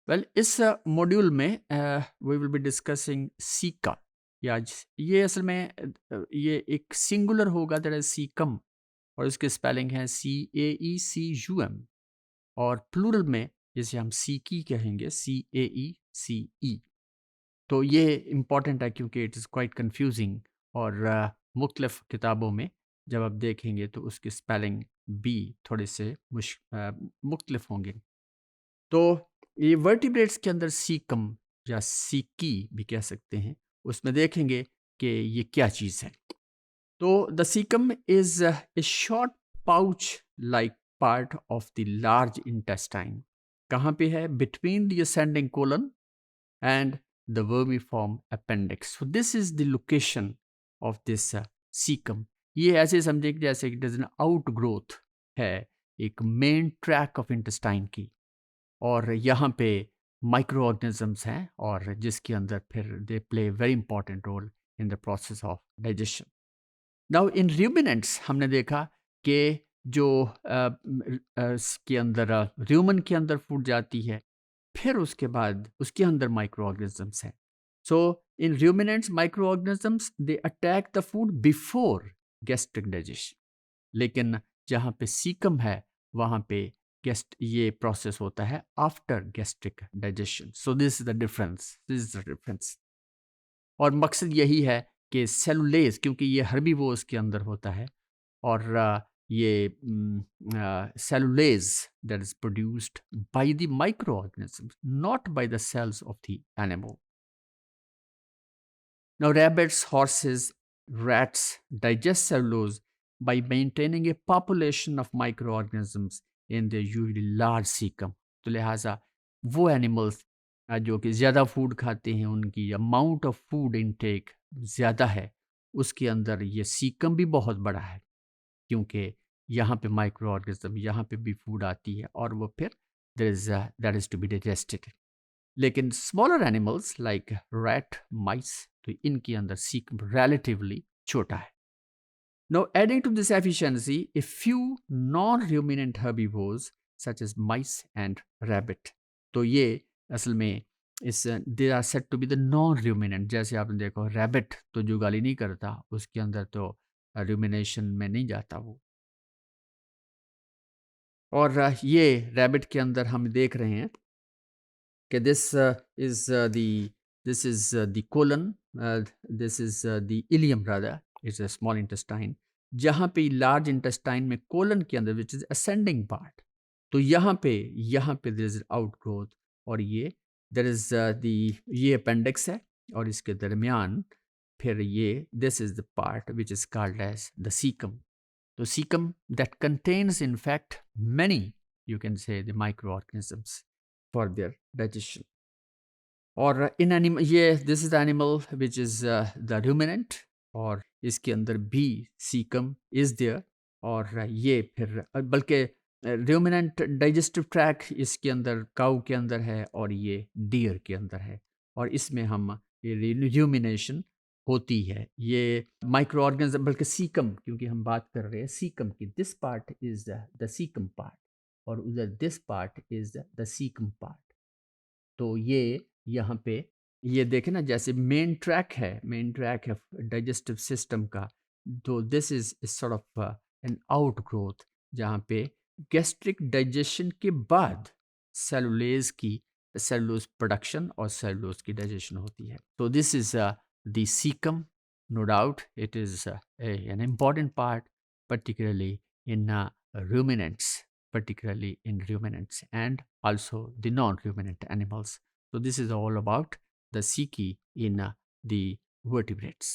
Well इस module में we will be discussing caeca या ये असल में ये एक सिंगुलर होगा दैट इज सीकम और इसके स्पेलिंग है CAECUM और प्लूरल में जिसे हम सीकी कहेंगे CAECE। तो ये इम्पॉर्टेंट है क्योंकि इट इज़ क्वाइट कंफ्यूजिंग और मुख्तलिफ किताबों में जब आप देखेंगे तो उसके स्पेलिंग भी थोड़े से मुख्तलिफ होंगे। तो ये वर्टिब्रेट्स के अंदर सीकम या सीकी भी कह सकते हैं, उसमें देखेंगे कि ये क्या चीज़ है। तो the caecum is a short pouch like part of the large intestine. कहाँ पे है? Between the ascending colon and the vermiform appendix. So this is the location of this caecum. ये ऐसे समझे कि जैसे it is N out growth है एक मेन ट्रैक ऑफ इंटेस्टाइन की, और यहाँ पे माइक्रो ऑर्गेनिजम्स हैं और जिसके अंदर फिर they play very important role in the process of digestion. Now in ruminants हमने देखा कि जो के अंदर ह्यूमन के अंदर फूड जाती है, फिर उसके बाद उसके अंदर माइक्रो ऑर्गेनिजम्स हैं। So in ruminants micro organisms they attack the food before gastric digestion, लेकिन जहाँ पे सीकम है वहाँ पे गेस्ट ये प्रोसेस होता है after gastric digestion. So this is the difference. और मकसद यही है कि सेलुलेज, क्योंकि ये हर्बीवोर्स के अंदर होता है और ये cellulase that is produced by the microorganisms, not by the cells of the animal. Now, rabbits, horses, rats digest cellulose by maintaining a population of microorganisms in their usually large cecum. तो लिहाजा वो animals जो कि ज़्यादा food खाते हैं, उनकी amount of food intake ज़्यादा है, उसके अंदर ये सीकम भी बहुत बड़ा है क्योंकि यहाँ पे माइक्रो ऑर्गेनिज्म, यहाँ पे भी फूड आती है और वो फिर that is to be digested. लेकिन smaller animals like rat, mice, तो इनके अंदर सीक रिलेटिवली छोटा है। Now, adding to this efficiency, a few non-ruminant herbivores such as mice and rabbit. तो ये असल में इस they are set to be the non ruminant। जैसे आपने देखो रैबिट तो जो गाली नहीं करता, उसके अंदर तो rumination में नहीं जाता वो। और ये रैबिट के अंदर हम देख रहे हैं कि this is the colon, this is the ileum rather, it's a small intestine, जहाँ पे लार्ज इंटेस्टाइन में कोलन के अंदर विच इज असेंडिंग पार्ट, तो यहाँ पे देयर इज आउट ग्रोथ और ये देयर इज ये अपेंडिक्स है और इसके दरमियान फिर ये this is the part which is called as the caecum. तो caecum that contains in fact many, you can say, the microorganisms for their digestion. और इन एनिमल ये this is the animal which is the ruminant और इसके अंदर भी caecum is there और ये फिर बल्कि रूमिनेंट डाइजेस्टिव ट्रैक इसके अंदर काऊ के अंदर है और ये डियर के अंदर है और इसमें हम ये रूमिनेशन होती है। ये माइक्रो ऑर्गेनिज्म बल्कि सीकम, क्योंकि हम बात कर रहे हैं सीकम की, this part is the caecum part और उधर this part is the caecum part. तो ये यहाँ पे ये देखें ना, जैसे मेन ट्रैक है डाइजेस्टिव सिस्टम का, तो this is sort of an outgrowth जहाँ पे गैस्ट्रिक डाइजेशन के बाद सेलुलोज प्रोडक्शन और सेलुलोज की डाइजेशन होती है। तो this is the caecum, no doubt it is an important part particularly in ruminants and also the non-ruminant animals. So this is all about the psyche in the vertebrates.